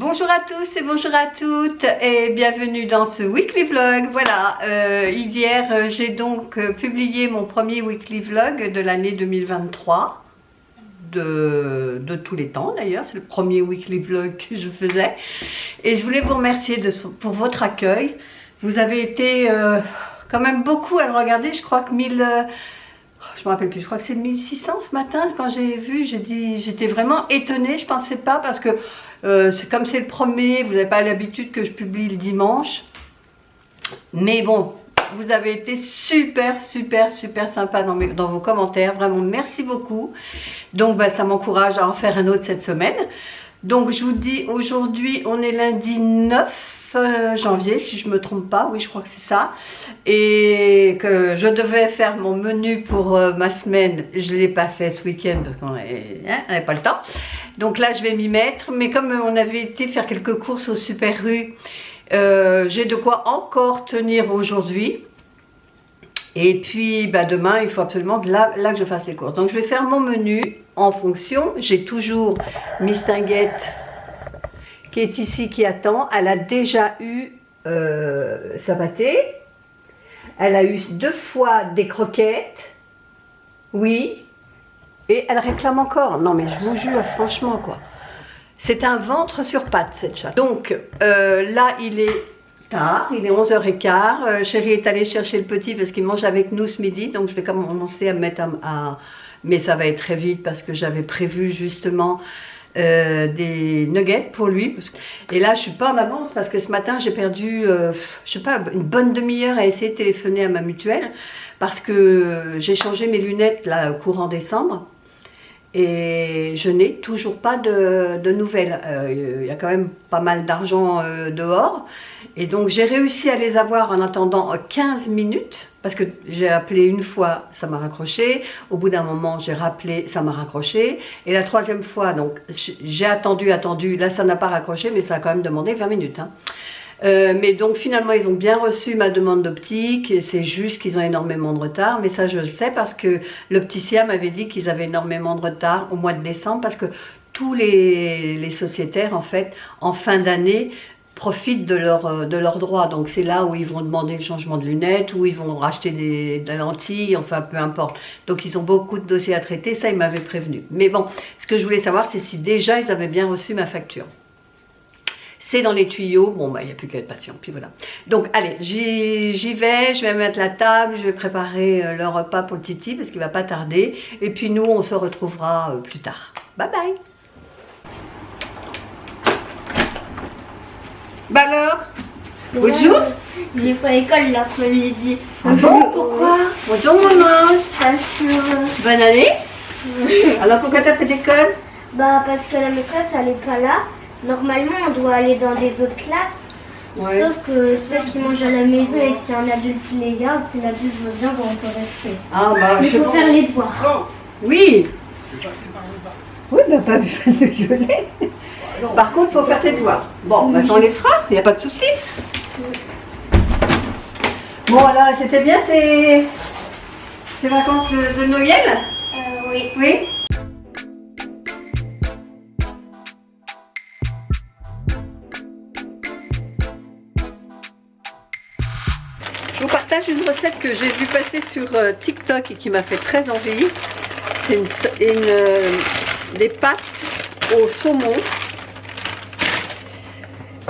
Bonjour à tous et bonjour à toutes et bienvenue dans ce weekly vlog. Voilà, hier j'ai donc publié mon premier weekly vlog de l'année 2023, de tous les temps d'ailleurs, c'est le premier weekly vlog que je faisais. Et je voulais vous remercier pour votre accueil. Vous avez été quand même beaucoup à le regarder, je crois que je me rappelle plus, je crois que c'est 1600 ce matin quand j'ai vu, j'étais vraiment étonnée, je pensais pas parce que comme c'est le premier, vous n'avez pas l'habitude que je publie le dimanche. Mais bon, vous avez été super sympa dans vos commentaires. Vraiment, merci beaucoup. Donc, ça m'encourage à en faire un autre cette semaine. Donc, je vous dis, aujourd'hui, on est lundi 9 janvier, si je ne me trompe pas. Oui, je crois que c'est ça. Et que je devais faire mon menu pour ma semaine. Je ne l'ai pas fait ce week-end parce qu'on n'avait pas le temps. Donc là, je vais m'y mettre. Mais comme on avait été faire quelques courses au Super U, j'ai de quoi encore tenir aujourd'hui. Et puis, demain, il faut absolument que là que je fasse les courses. Donc, je vais faire mon menu en fonction. J'ai toujours Miss Tinguette qui est ici, qui attend. Elle a déjà eu sa pâtée. Elle a eu 2 fois des croquettes. Oui. Et elle réclame encore. Non mais je vous jure, franchement quoi. C'est un ventre sur pattes cette chatte. Donc là il est tard, il est 11h15. Chérie est allée chercher le petit parce qu'il mange avec nous ce midi. Donc je vais commencer à me mettre mais ça va être très vite parce que j'avais prévu justement des nuggets pour lui. Et là je suis pas en avance parce que ce matin j'ai perdu, je sais pas, une bonne demi-heure à essayer de téléphoner à ma mutuelle. Parce que j'ai changé mes lunettes là courant décembre. Et je n'ai toujours pas de nouvelles. Il y a quand même pas mal d'argent dehors. Et donc j'ai réussi à les avoir en attendant 15 minutes. Parce que j'ai appelé une fois, ça m'a raccroché. Au bout d'un moment, j'ai rappelé, ça m'a raccroché. Et la 3e fois, donc j'ai attendu. Là, ça n'a pas raccroché, mais ça a quand même demandé 20 minutes. Hein. Mais donc finalement ils ont bien reçu ma demande d'optique, c'est juste qu'ils ont énormément de retard, mais ça je le sais parce que l'opticien m'avait dit qu'ils avaient énormément de retard au mois de décembre parce que tous les sociétaires en fait en fin d'année profitent de leurs droits, donc c'est là où ils vont demander le changement de lunettes, où ils vont racheter des lentilles, enfin peu importe. Donc ils ont beaucoup de dossiers à traiter, ça ils m'avaient prévenu. Mais bon, ce que je voulais savoir c'est si déjà ils avaient bien reçu ma facture. C'est dans les tuyaux, bon il n'y a plus qu'à être patient, puis voilà. Donc allez, j'y vais, je vais mettre la table, je vais préparer le repas pour le Titi parce qu'il ne va pas tarder. Et puis nous, on se retrouvera plus tard. Bye bye. Bah alors, bonjour. J'ai pas l'école l'après-midi. Ah bon, pourquoi? Bonjour mon ange. Parce que... Bonne année. Alors pourquoi t'as fait d'école? parce que la maîtresse elle est pas là. Normalement, on doit aller dans des autres classes, ouais. Sauf que ceux qui mangent à la maison et que c'est un adulte qui les garde, si l'adulte veut bien, on peut rester. Ah mais il faut faire les devoirs. Oui. Oui, pas besoin de gueuler. Par contre, il faut faire tes devoirs. Bon, ça on les fera, il n'y a pas de souci. Bon, alors, c'était bien ces vacances de Noël? Oui. Oui. Je vous partage une recette que j'ai vue passer sur TikTok et qui m'a fait très envie. C'est des pâtes au saumon.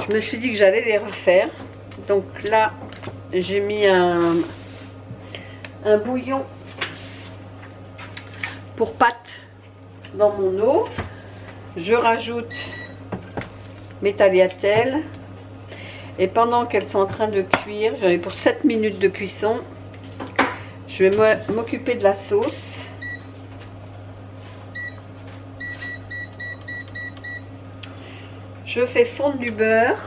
Je me suis dit que j'allais les refaire. Donc là, j'ai mis un bouillon pour pâtes dans mon eau. Je rajoute mes tagliatelles. Et pendant qu'elles sont en train de cuire, j'en ai pour 7 minutes de cuisson, je vais m'occuper de la sauce. Je fais fondre du beurre.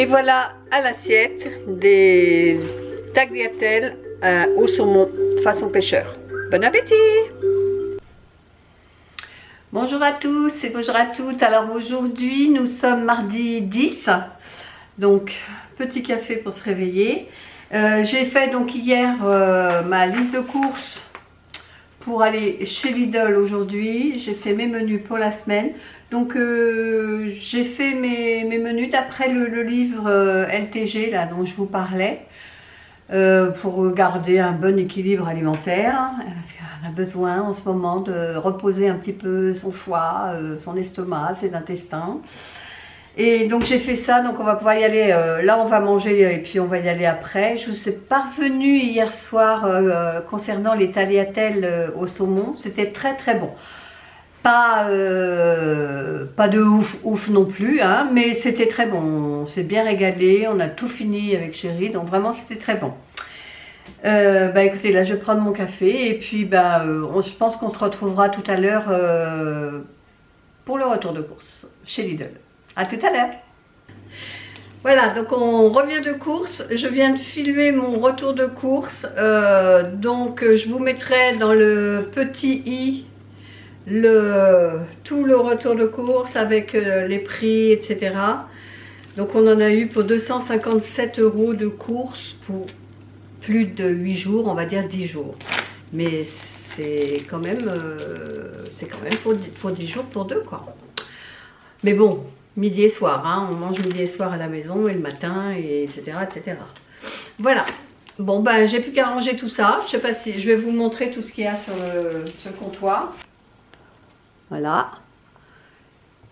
Et voilà à l'assiette des tagliatelles au saumon façon pêcheur. Bon appétit! Bonjour à tous et bonjour à toutes. Alors aujourd'hui nous sommes mardi 10, donc petit café pour se réveiller. J'ai fait donc hier ma liste de courses pour aller chez Lidl aujourd'hui. J'ai fait mes menus pour la semaine. Donc j'ai fait mes menus d'après le livre LTG là dont je vous parlais. Pour garder un bon équilibre alimentaire, parce qu'on a besoin en ce moment de reposer un petit peu son foie, son estomac, ses intestins. Et donc j'ai fait ça, donc on va pouvoir y aller, là on va manger et puis on va y aller après. Je vous ai parvenue hier soir concernant les tagliatelles au saumon, c'était très très bon. Pas de ouf non plus, hein, mais c'était très bon, on s'est bien régalé, on a tout fini avec chérie, donc vraiment c'était très bon. Écoutez, là je vais prendre mon café et puis je pense qu'on se retrouvera tout à l'heure pour le retour de course chez Lidl. A tout à l'heure. Voilà, donc on revient de course. Je viens de filmer mon retour de course. Donc je vous mettrai dans le petit i tout le retour de course avec les prix, etc. Donc on en a eu pour 257 € de course pour plus de 8 jours, on va dire 10 jours. Mais c'est quand même, pour 10 jours pour deux quoi. Mais bon. Midi et soir, hein, on mange midi et soir à la maison et le matin, et etc. etc. Voilà. Bon, j'ai plus qu'à ranger tout ça. Je sais pas si je vais vous montrer tout ce qu'il y a sur le comptoir. Voilà.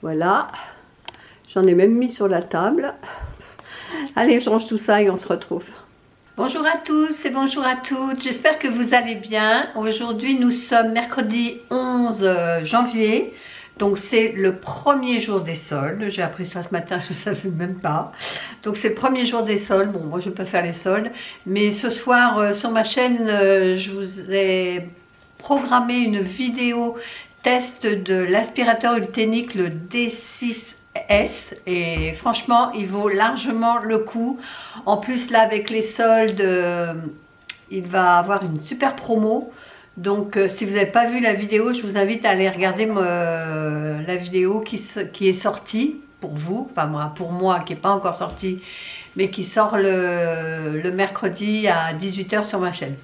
Voilà. J'en ai même mis sur la table. Allez, je range tout ça et on se retrouve. Bonjour à tous et bonjour à toutes. J'espère que vous allez bien. Aujourd'hui, nous sommes mercredi 11 janvier. Donc c'est le premier jour des soldes, j'ai appris ça ce matin, je ne savais même pas. Donc c'est le premier jour des soldes, bon moi je peux faire les soldes, mais ce soir sur ma chaîne je vous ai programmé une vidéo test de l'aspirateur Ultenic, le D6S, et franchement il vaut largement le coup. En plus là avec les soldes, il va avoir une super promo. Donc si vous n'avez pas vu la vidéo, je vous invite à aller regarder la vidéo qui est sortie pour vous, enfin pour moi qui n'est pas encore sortie, mais qui sort le mercredi à 18 h sur ma chaîne.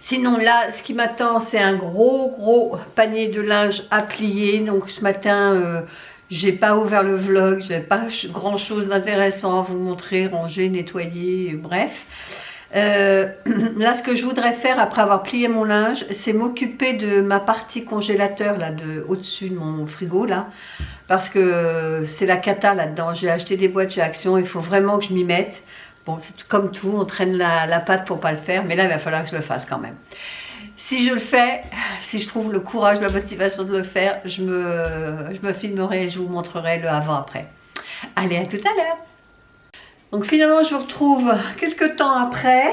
Sinon là, ce qui m'attend, c'est un gros panier de linge à plier. Donc ce matin, j'ai pas ouvert le vlog, je n'avais pas grand chose d'intéressant à vous montrer, ranger, nettoyer, bref. Là ce que je voudrais faire après avoir plié mon linge, c'est m'occuper de ma partie congélateur là au-dessus de mon frigo là, parce que c'est la cata là-dedans. J'ai acheté des boîtes chez Action, il faut vraiment que je m'y mette. Bon, c'est comme tout, on traîne la patte pour pas le faire, mais là il va falloir que je le fasse quand même. Si je le fais, si je trouve le courage, la motivation de le faire, je me filmerai et je vous montrerai le avant-après. Allez, à tout à l'heure. Donc finalement je vous retrouve quelques temps après,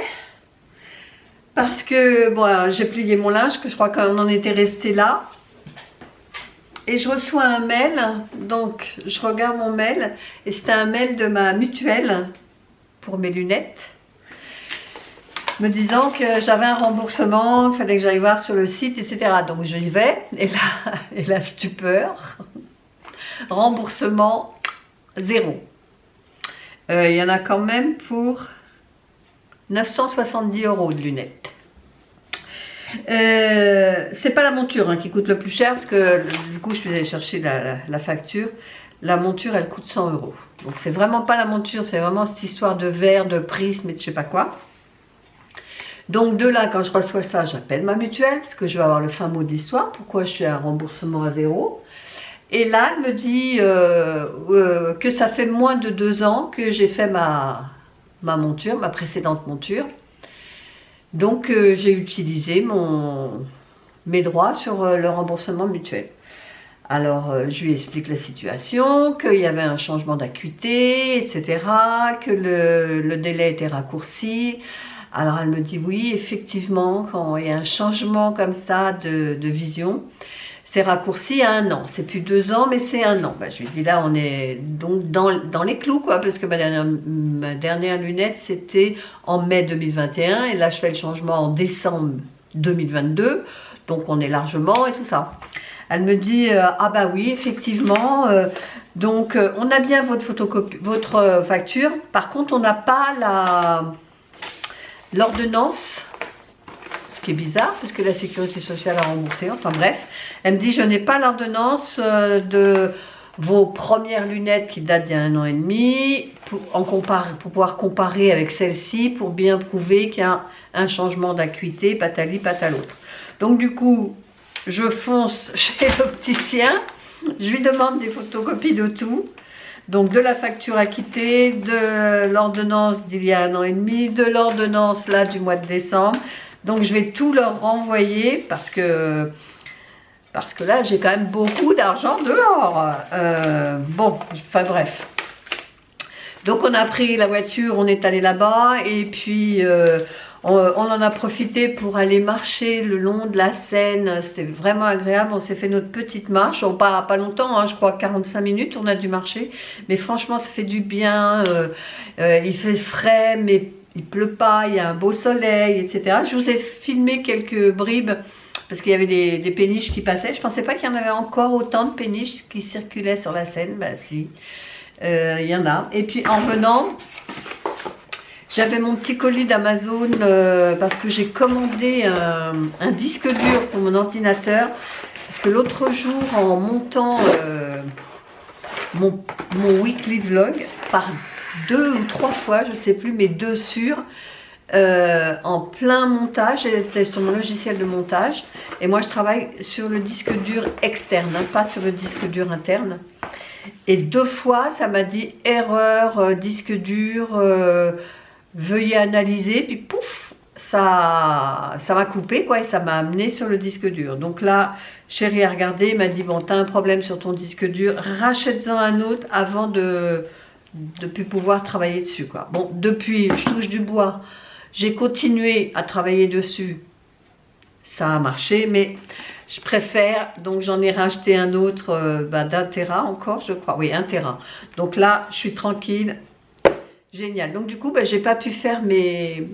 parce que bon, j'ai plié mon linge, que je crois qu'on en était resté là, et je reçois un mail. Donc je regarde mon mail et c'était un mail de ma mutuelle pour mes lunettes, me disant que j'avais un remboursement, qu'il fallait que j'aille voir sur le site, etc. Donc je y vais, et la stupeur, remboursement 0. Il y en a quand même pour 970 € de lunettes. C'est pas la monture hein, qui coûte le plus cher, parce que du coup je suis allée chercher la facture. La monture elle coûte 100 €. Donc c'est vraiment pas la monture, c'est vraiment cette histoire de verre, de prisme et de je sais pas quoi. Donc de là, quand je reçois ça, j'appelle ma mutuelle, parce que je vais avoir le fin mot de l'histoire, pourquoi je suis à un remboursement à 0. Et là, elle me dit que ça fait moins de 2 ans que j'ai fait ma monture, ma précédente monture. Donc, j'ai utilisé mes droits sur le remboursement mutuel. Alors, je lui explique la situation, qu'il y avait un changement d'acuité, etc., que le délai était raccourci. Alors, elle me dit oui, effectivement, quand il y a un changement comme ça de vision, c'est raccourci à 1 an. C'est plus 2 ans, mais c'est 1 an. Je lui dis là, on est donc dans les clous, quoi, parce que ma dernière lunette, c'était en mai 2021, et là, je fais le changement en décembre 2022, donc on est largement et tout ça. Elle me dit, ah bah oui, effectivement, donc on a bien votre photocopie, votre facture, par contre, on n'a pas l'ordonnance, ce qui est bizarre, parce que la sécurité sociale a remboursé, enfin bref. Elle me dit, je n'ai pas l'ordonnance de vos premières lunettes qui datent d'il y a 1 an et demi, pour pouvoir comparer avec celle-ci, pour bien prouver qu'il y a un changement d'acuité, patali patalautre. Donc du coup, je fonce chez l'opticien, je lui demande des photocopies de tout, donc de la facture acquittée, de l'ordonnance d'il y a 1 an et demi, de l'ordonnance là du mois de décembre. Donc je vais tout leur renvoyer parce que là j'ai quand même beaucoup d'argent dehors. Bon, enfin bref. Donc on a pris la voiture, on est allé là-bas et puis on en a profité pour aller marcher le long de la Seine. C'était vraiment agréable, on s'est fait notre petite marche, on part pas longtemps, hein, je crois 45 minutes on a dû marcher. Mais franchement ça fait du bien, il fait frais mais il pleut pas, il y a un beau soleil, etc. Je vous ai filmé quelques bribes parce qu'il y avait des péniches qui passaient. Je pensais pas qu'il y en avait encore autant de péniches qui circulaient sur la Seine. Bah si, il y en a. Et puis en venant, j'avais mon petit colis d'Amazon parce que j'ai commandé un disque dur pour mon ordinateur. Parce que l'autre jour, en montant mon weekly vlog, par 2 ou 3 fois, je ne sais plus, mais 2 sûrs, en plein montage, j'étais sur mon logiciel de montage, et moi je travaille sur le disque dur externe, hein, pas sur le disque dur interne. Et 2 fois, ça m'a dit erreur, disque dur, veuillez analyser, puis pouf, ça m'a coupé, quoi, et ça m'a amené sur le disque dur. Donc là, chérie a regardé, m'a dit bon, t'as un problème sur ton disque dur, rachète-en un autre avant de plus pouvoir travailler dessus, quoi. Bon, depuis, je touche du bois, j'ai continué à travailler dessus, ça a marché, mais je préfère, donc j'en ai racheté un autre d'1 Tera encore, je crois, oui, 1 Tera. Donc là, je suis tranquille, génial. Donc du coup, j'ai pas pu faire mes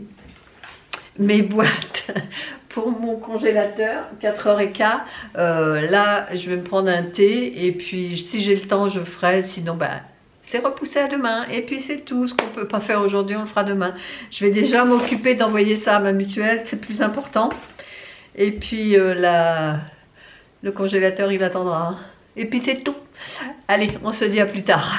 boîtes pour mon congélateur, 4h15. Là, je vais me prendre un thé, et puis si j'ai le temps, je ferai, sinon, c'est repoussé à demain, et puis c'est tout. Ce qu'on ne peut pas faire aujourd'hui, on le fera demain. Je vais déjà m'occuper d'envoyer ça à ma mutuelle, c'est plus important. Et puis le congélateur, il attendra. Et puis c'est tout. Allez, on se dit à plus tard.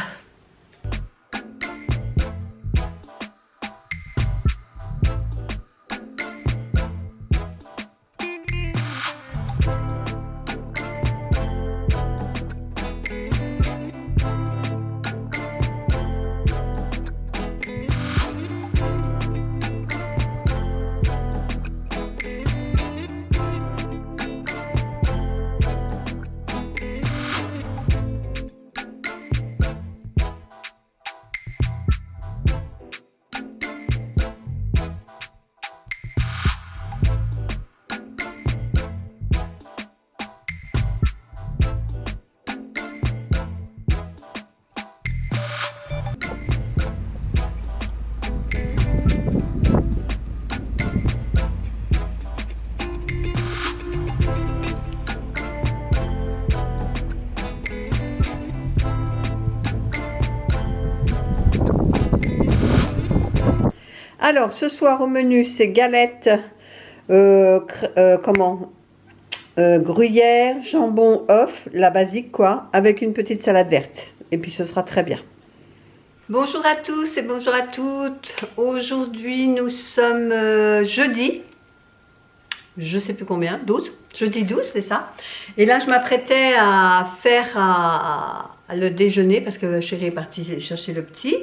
Alors, ce soir au menu, c'est galettes, gruyère, jambon, œuf, la basique quoi, avec une petite salade verte. Et puis ce sera très bien. Bonjour à tous et bonjour à toutes. Aujourd'hui, nous sommes jeudi. Je sais plus combien, 12, jeudi 12, c'est ça. Et là, je m'apprêtais à faire le déjeuner parce que chérie est partie chercher le petit.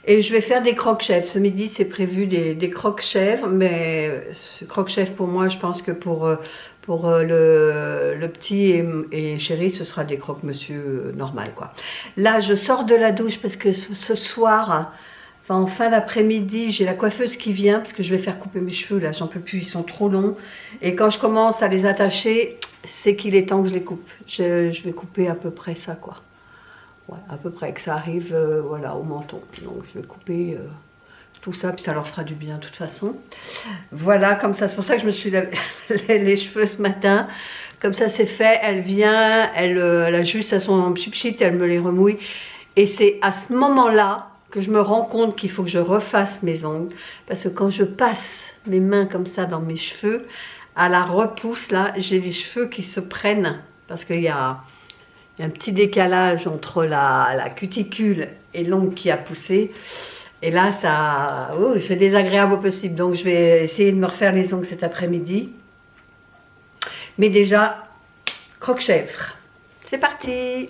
Et je vais faire des croque-chèvres. Ce midi, c'est prévu des croque-chèvres. Mais ce croque-chèvre, pour moi, je pense que pour le petit et chérie, ce sera des croque-monsieur normal, quoi. Là, je sors de la douche parce que ce soir, enfin, en fin d'après-midi, j'ai la coiffeuse qui vient parce que je vais faire couper mes cheveux. Là, j'en peux plus, ils sont trop longs. Et quand je commence à les attacher, c'est qu'il est temps que je les coupe. Je vais couper à peu près ça, quoi. Ouais, à peu près, que ça arrive voilà, au menton. Donc je vais couper tout ça, puis ça leur fera du bien de toute façon. Voilà, comme ça, c'est pour ça que je me suis lavé les cheveux ce matin. Comme ça c'est fait, elle vient, elle a juste à son pchit, elle me les remouille. Et c'est à ce moment-là que je me rends compte qu'il faut que je refasse mes ongles. Parce que quand je passe mes mains comme ça dans mes cheveux, à la repousse, là, j'ai les cheveux qui se prennent. Parce qu'il y a un petit décalage entre la cuticule et l'ongle qui a poussé. Et là, ça, c'est désagréable au possible. Donc, je vais essayer de me refaire les ongles cet après-midi. Mais déjà, croque-chèvre. C'est parti!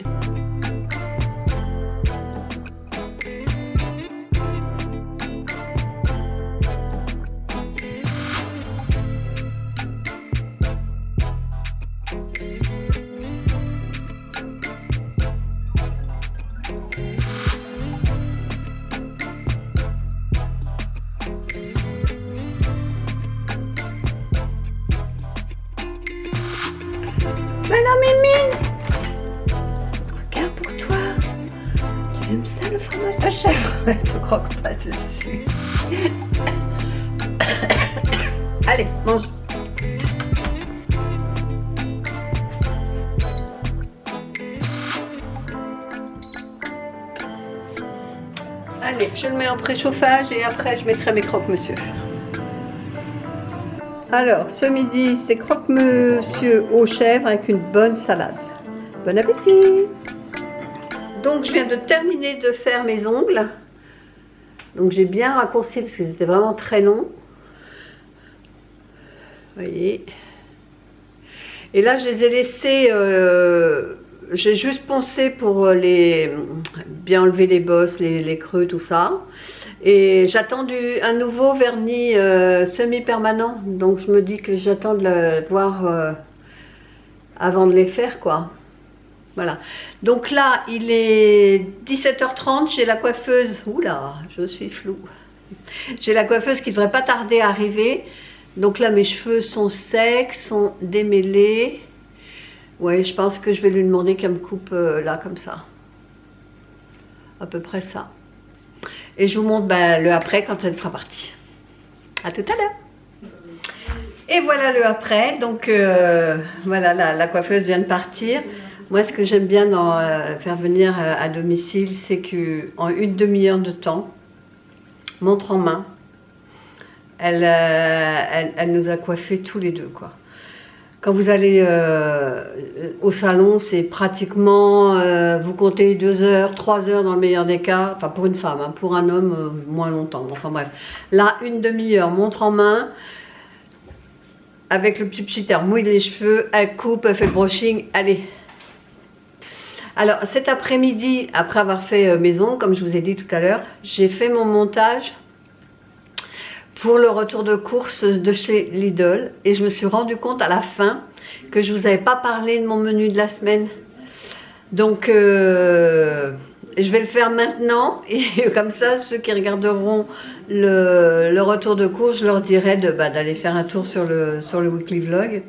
Mais non, Mimine! Regarde pour toi! Tu aimes ça le fromage de chèvre? Ne te croque pas dessus. Allez, mange! Allez, je le mets en préchauffage et après je mettrai mes croque-monsieur. Alors, ce midi, c'est croque-monsieur aux chèvres avec une bonne salade. Bon appétit! Donc, je viens de terminer de faire mes ongles. Donc, j'ai bien raccourci parce que c'était vraiment très long. Vous voyez. Et là, je les ai laissés... j'ai juste poncé pour bien enlever les bosses, les creux, tout ça. Et j'attends un nouveau vernis semi-permanent. Donc je me dis que j'attends de le voir avant de les faire, quoi. Voilà. Donc là, il est 17h30, j'ai la coiffeuse. Oula, je suis floue. J'ai la coiffeuse qui ne devrait pas tarder à arriver. Donc là, mes cheveux sont secs, sont démêlés. Ouais, je pense que je vais lui demander qu'elle me coupe là, comme ça. À peu près ça. Et je vous montre le après quand elle sera partie. À tout à l'heure. Et voilà le après. Donc voilà, la coiffeuse vient de partir. Moi, ce que j'aime bien dans faire venir à domicile, c'est qu'en une demi-heure de temps, montre en main, elle nous a coiffés tous les deux, quoi. Quand vous allez au salon, c'est pratiquement, vous comptez 2 heures, 3 heures dans le meilleur des cas, enfin pour une femme, hein, pour un homme, moins longtemps, enfin bref. Là, une demi-heure, montre en main, avec le petit pchiter, mouille les cheveux, elle coupe, elle fait le brushing, allez. Alors cet après-midi, après avoir fait mes ongles, comme je vous ai dit tout à l'heure, j'ai fait mon montage pour le retour de course de chez Lidl et je me suis rendu compte à la fin que je vous avais pas parlé de mon menu de la semaine. Donc je vais le faire maintenant et comme ça ceux qui regarderont le retour de course, je leur dirai d'aller faire un tour sur le weekly vlog.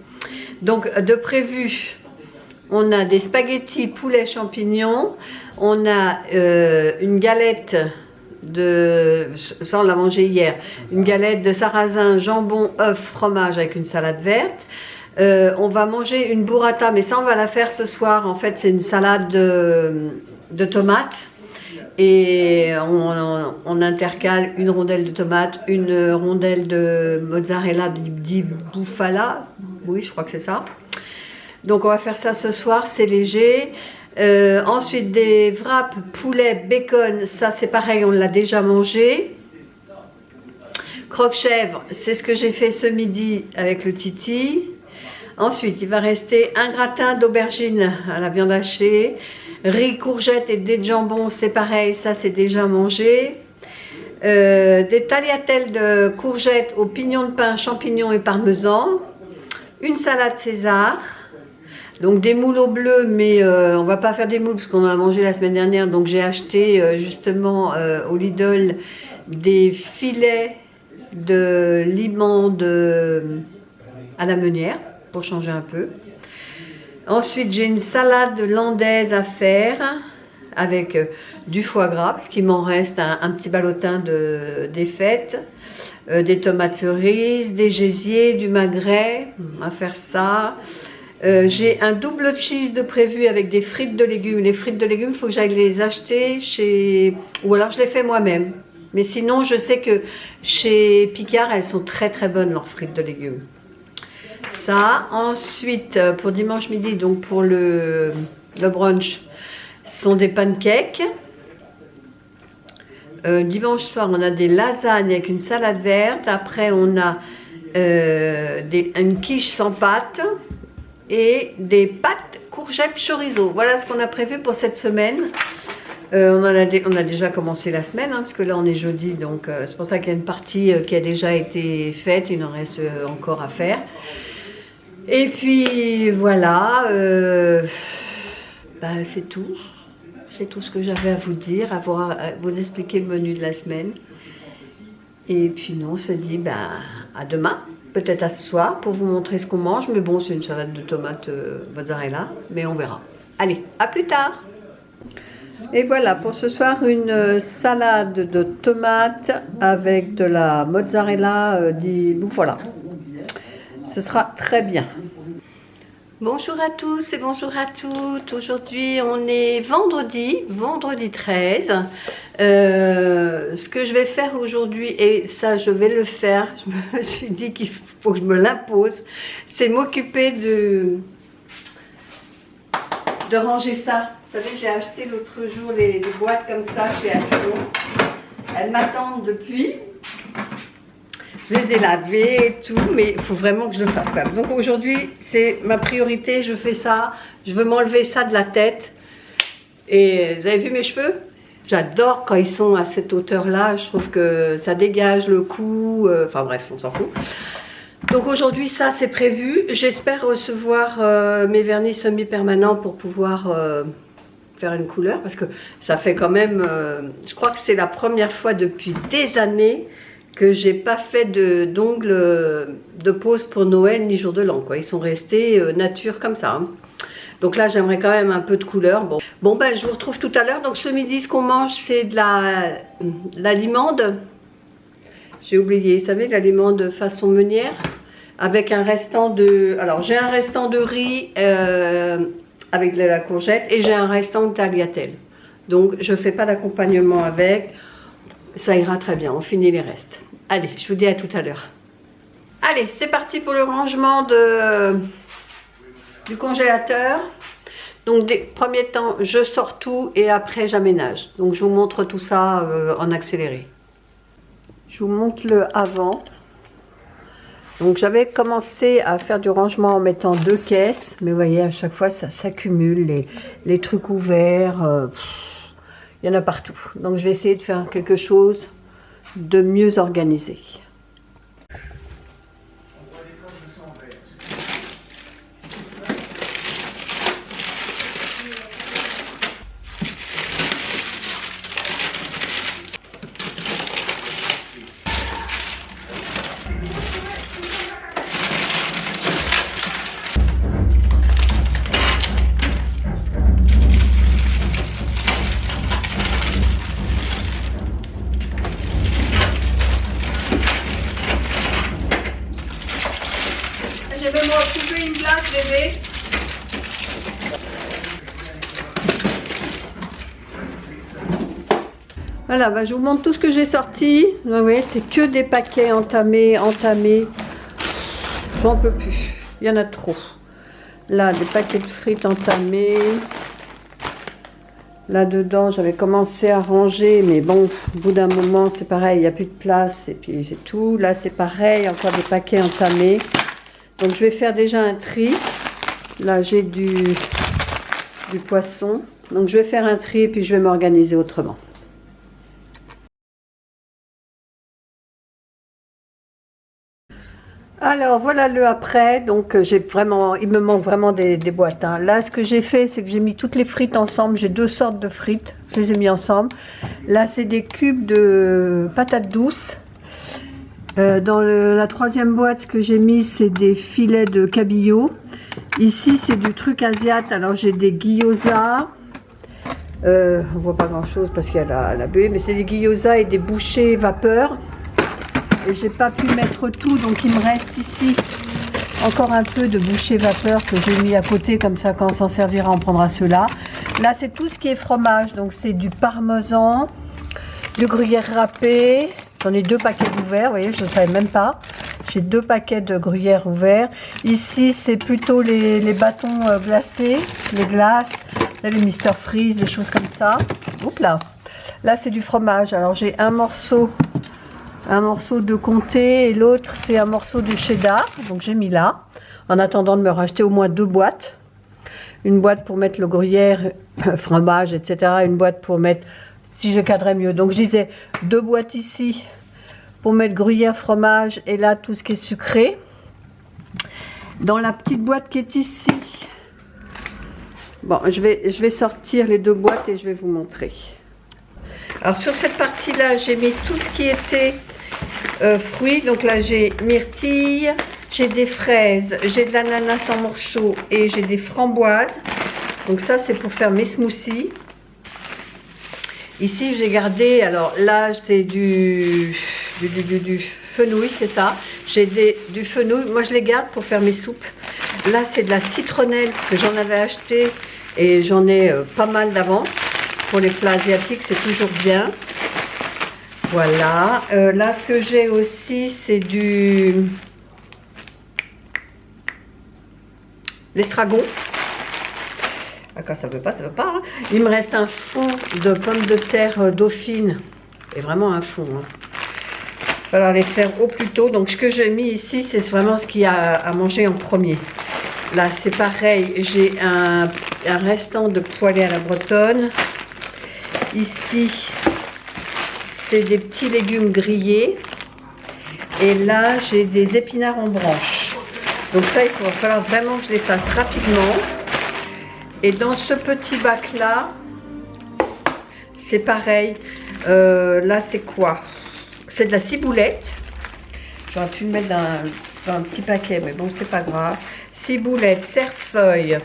Donc de prévu, on a des spaghettis poulet champignons, on a une galette ça on l'a mangé hier, une galette de sarrasin, jambon, œuf, fromage avec une salade verte. On va manger une burrata, mais ça on va la faire ce soir. En fait c'est une salade de tomates et on intercale une rondelle de tomate, une rondelle de mozzarella di bufala, oui je crois que c'est ça. Donc on va faire ça ce soir, c'est léger. Ensuite des wraps poulet bacon, ça c'est pareil, on l'a déjà mangé. Croque-chèvre, c'est ce que j'ai fait ce midi avec le Titi. Ensuite il va rester un gratin d'aubergine à la viande hachée, riz, courgettes et dés de jambon, c'est pareil, ça c'est déjà mangé. Des tagliatelles de courgettes aux pignons de pain, champignons et parmesan. Une salade César. Donc des moules au bleu, mais on va pas faire des moules parce qu'on en a mangé la semaine dernière. Donc j'ai acheté justement au Lidl des filets de limon à la meunière pour changer un peu. Ensuite, j'ai une salade landaise à faire avec du foie gras, parce qu'il m'en reste un petit ballotin des fêtes, des tomates cerises, des gésiers, du magret, on va faire ça. J'ai un double cheese de prévu avec des frites de légumes. Les frites de légumes, il faut que j'aille les acheter ou alors je les fais moi-même. Mais sinon, je sais que chez Picard, elles sont très très bonnes, leurs frites de légumes. Ça. Ensuite, pour dimanche midi, donc pour le brunch, ce sont des pancakes. Dimanche soir, on a des lasagnes avec une salade verte. Après, on a une quiche sans pâte et des pâtes courgettes chorizo. Voilà ce qu'on a prévu pour cette semaine. On a déjà commencé la semaine, hein, parce que là on est jeudi, donc c'est pour ça qu'il y a une partie qui a déjà été faite, il en reste encore à faire. Et puis voilà, c'est tout. C'est tout ce que j'avais à vous dire, à vous expliquer le menu de la semaine. Et puis nous on se dit à demain, peut-être à ce soir, pour vous montrer ce qu'on mange. Mais bon, c'est une salade de tomates mozzarella, mais on verra. Allez, à plus tard. Et voilà, pour ce soir, une salade de tomates avec de la mozzarella di bufala. Ce sera très bien. Bonjour à tous et bonjour à toutes. Aujourd'hui, on est vendredi 13. Ce que je vais faire aujourd'hui, et ça je vais le faire, je me suis dit qu'il faut que je me l'impose, c'est m'occuper de ranger ça. Vous savez, j'ai acheté l'autre jour les boîtes comme ça chez Action. Elles m'attendent depuis. Je les ai lavées et tout, mais il faut vraiment que je le fasse quand même. Donc aujourd'hui, c'est ma priorité, je fais ça. Je veux m'enlever ça de la tête. Et vous avez vu mes cheveux? J'adore quand ils sont à cette hauteur-là. Je trouve que ça dégage le cou. Enfin bref, on s'en fout. Donc aujourd'hui, ça c'est prévu. J'espère recevoir mes vernis semi-permanents pour pouvoir faire une couleur. Parce que ça fait quand même... je crois que c'est la première fois depuis des années que j'ai pas fait d'ongles de pose pour Noël ni jour de l'an, quoi. Ils sont restés nature comme ça, hein. Donc là j'aimerais quand même un peu de couleur. Bon je vous retrouve tout à l'heure. Donc ce midi ce qu'on mange c'est de la limande. J'ai oublié, vous savez, la limande façon meunière, avec un restant de... Alors j'ai un restant de riz avec de la courgette, et j'ai un restant de tagliatelle. Donc je fais pas d'accompagnement avec. Ça ira très bien, on finit les restes. Allez, je vous dis à tout à l'heure. Allez, c'est parti pour le rangement du congélateur. Donc, des premiers temps, je sors tout et après j'aménage. Donc, je vous montre tout ça en accéléré. Je vous montre le avant. Donc, j'avais commencé à faire du rangement en mettant 2 caisses. Mais vous voyez, à chaque fois, ça s'accumule. Les trucs ouverts... il y en a partout. Donc je vais essayer de faire quelque chose de mieux organisé. Je vais m'occuper une place, bébé. Voilà, je vous montre tout ce que j'ai sorti. Vous voyez, c'est que des paquets entamés. J'en peux plus. Il y en a trop. Là, des paquets de frites entamés. Là-dedans, j'avais commencé à ranger, mais bon, au bout d'un moment, c'est pareil, il n'y a plus de place. Et puis, c'est tout. Là, c'est pareil, encore des paquets entamés. Donc je vais faire déjà un tri. Là j'ai du poisson. Donc je vais faire un tri et puis je vais m'organiser autrement. Alors voilà le après. Donc il me manque vraiment des boîtes, hein. Là ce que j'ai fait, c'est que j'ai mis toutes les frites ensemble. J'ai 2 sortes de frites. Je les ai mis ensemble. Là c'est des cubes de patates douces. Dans la 3e boîte, ce que j'ai mis, c'est des filets de cabillaud. Ici, c'est du truc asiatique. Alors, j'ai des gyoza. On voit pas grand chose parce qu'il y a la buée, mais c'est des gyoza et des bouchées vapeur. Et j'ai pas pu mettre tout, donc il me reste ici encore un peu de bouchées vapeur que j'ai mis à côté, comme ça quand on s'en servira, on prendra ceux-là. Là, c'est tout ce qui est fromage, donc c'est du parmesan, du gruyère râpé. J'en ai 2 paquets ouverts, vous voyez, je ne savais même pas. J'ai 2 paquets de gruyère ouverts. Ici, c'est plutôt les bâtons glacés, les glaces, là, les Mr Freeze, des choses comme ça. Oups là. Là, c'est du fromage. Alors, j'ai un morceau de comté et l'autre, c'est un morceau de cheddar. Donc, j'ai mis là, en attendant de me racheter au moins 2 boîtes. Une boîte pour mettre le gruyère, fromage, etc. Une boîte pour mettre, si je cadrais mieux. Donc, je disais 2 boîtes ici pour mettre gruyère, fromage et là tout ce qui est sucré. Dans la petite boîte qui est ici, bon, je vais sortir les 2 boîtes et je vais vous montrer. Alors sur cette partie là, j'ai mis tout ce qui était fruits. Donc là j'ai myrtille, j'ai des fraises, j'ai de l'ananas en morceaux et j'ai des framboises. Donc ça c'est pour faire mes smoothies. Ici j'ai gardé, alors là c'est du fenouil, c'est ça. J'ai du fenouil, moi je les garde pour faire mes soupes. Là c'est de la citronnelle que j'en avais acheté et j'en ai pas mal d'avance. Pour les plats asiatiques c'est toujours bien. Voilà, là ce que j'ai aussi c'est l'estragon. Quand ça veut pas, ça veut pas. Hein. Il me reste un fond de pommes de terre dauphine. Et vraiment un fond. Hein. Il va falloir les faire au plus tôt. Donc ce que j'ai mis ici, c'est vraiment ce qu'il y a à manger en premier. Là, c'est pareil. J'ai un restant de poêlée à la bretonne. Ici, c'est des petits légumes grillés. Et là, j'ai des épinards en branches. Donc ça, il va falloir vraiment que je les fasse rapidement. Et dans ce petit bac là, c'est pareil. Là c'est quoi? C'est de la ciboulette. J'aurais pu le mettre dans un petit paquet, mais bon c'est pas grave. Ciboulette, cerfeuil.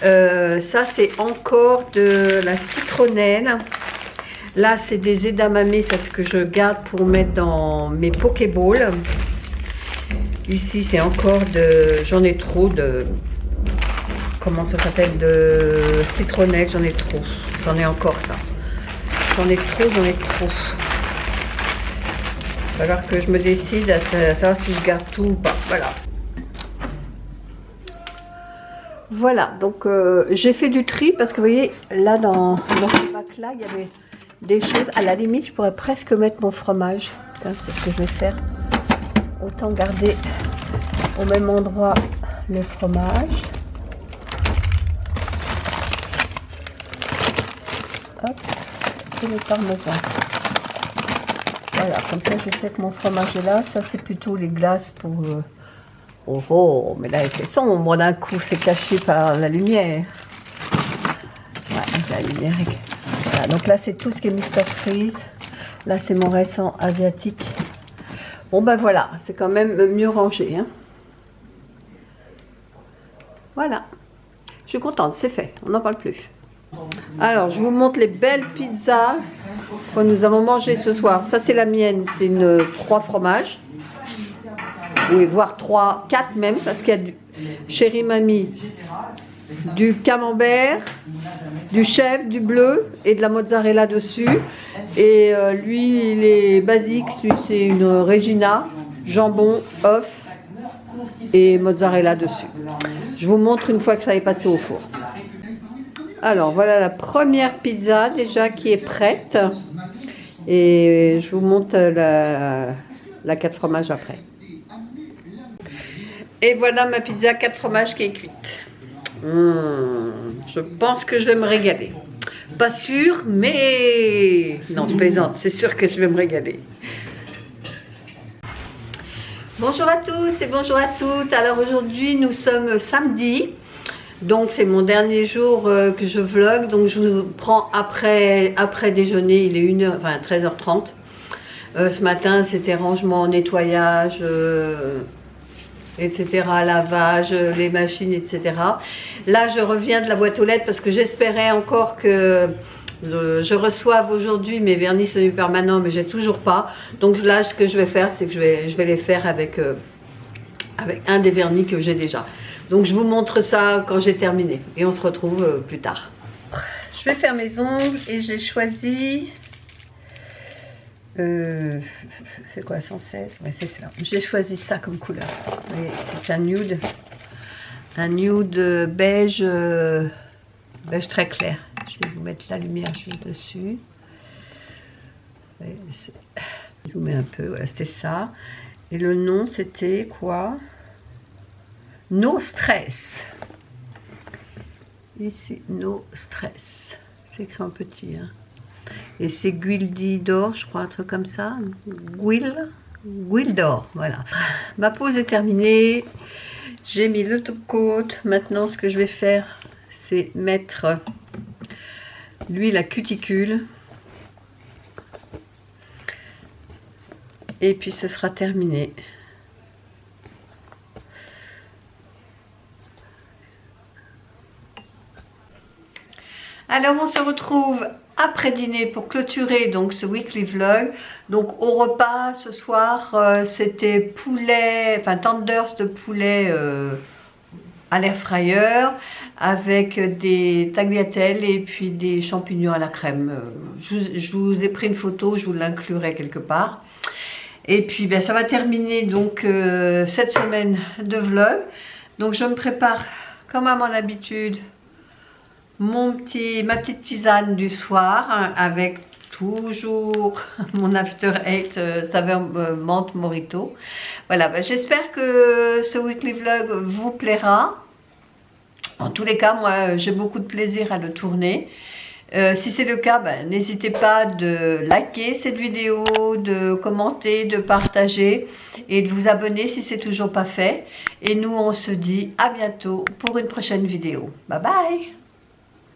Ça c'est encore de la citronnelle. Là c'est des edamame, ça c'est ce que je garde pour mettre dans mes pokéballs. Ici c'est encore j'en ai trop de... Comment ça s'appelle, de citronnelle, j'en ai trop. J'en ai encore ça. J'en ai trop. Il va falloir que je me décide à savoir si je garde tout ou pas. Voilà. Voilà, donc j'ai fait du tri parce que vous voyez, là dans ce bac là, il y avait des choses. À la limite, je pourrais presque mettre mon fromage. C'est ce que je vais faire. Autant garder au même endroit le fromage. Hop, et le parmesan. Voilà, comme ça je sais que mon fromage est là. Ça c'est plutôt les glaces pour... Oh, mais là il fait sombre d'un coup, c'est caché par la lumière. Ouais, la lumière est... Voilà, donc là c'est tout ce qui est Mr Freeze. Là c'est mon récent asiatique. Bon ben voilà, c'est quand même mieux rangé. Hein. Voilà. Je suis contente, c'est fait, on n'en parle plus. Alors, je vous montre les belles pizzas que nous avons mangées ce soir. Ça, c'est la mienne, c'est une 3 fromages. Oui, voire 3, 4 même, parce qu'il y a du chéri mamie, du camembert, du chèvre, du bleu et de la mozzarella dessus. Et lui, il est basique, c'est une Regina, jambon, œuf et mozzarella dessus. Je vous montre une fois que ça est passé au four. Alors voilà la première pizza déjà qui est prête et je vous montre la 4 fromages après. Et voilà ma pizza 4 fromages qui est cuite. Je pense que je vais me régaler. Pas sûr, mais... Non, je plaisante, c'est sûr que je vais me régaler. Bonjour à tous et bonjour à toutes. Alors aujourd'hui nous sommes samedi. Donc c'est mon dernier jour que je vlog, donc je vous prends après déjeuner, il est 13h30. Ce matin c'était rangement, nettoyage, etc., lavage, les machines, etc. Là, je reviens de la boîte aux lettres parce que j'espérais encore que je reçoive aujourd'hui mes vernis semi-permanents, mais j'ai toujours pas. Donc là, ce que je vais faire, c'est que je vais les faire avec un des vernis que j'ai déjà. Donc je vous montre ça quand j'ai terminé et on se retrouve plus tard. Je vais faire mes ongles et j'ai choisi... c'est quoi, 116? Ouais, c'est cela. J'ai choisi ça comme couleur. C'est un nude beige, beige très clair. Je vais vous mettre la lumière juste dessus. Zoomer un peu, voilà, c'était ça. Et le nom, c'était quoi? No Stress. Ici, No Stress. C'est écrit en petit. Hein. Et c'est Guildy d'or, je crois, un truc comme ça. Guil d'or, voilà. Ma pause est terminée. J'ai mis le top coat. Maintenant, ce que je vais faire, c'est mettre l'huile à cuticule. Et puis, ce sera terminé. Alors, on se retrouve après dîner pour clôturer donc ce weekly vlog. Donc au repas ce soir, c'était poulet, enfin tenders de poulet à l'air fryer avec des tagliatelles et puis des champignons à la crème. Je vous ai pris une photo, je vous l'inclurai quelque part. Et puis ben, ça va terminer donc cette semaine de vlog. Donc je me prépare comme à mon habitude ma petite tisane du soir hein, avec toujours mon after eight saveur menthe mojito. Voilà, ben, j'espère que ce weekly vlog vous plaira. En tous les cas, moi j'ai beaucoup de plaisir à le tourner. Si c'est le cas, ben, n'hésitez pas de liker cette vidéo, de commenter, de partager et de vous abonner si c'est toujours pas fait. Et nous on se dit à bientôt pour une prochaine vidéo. Bye bye!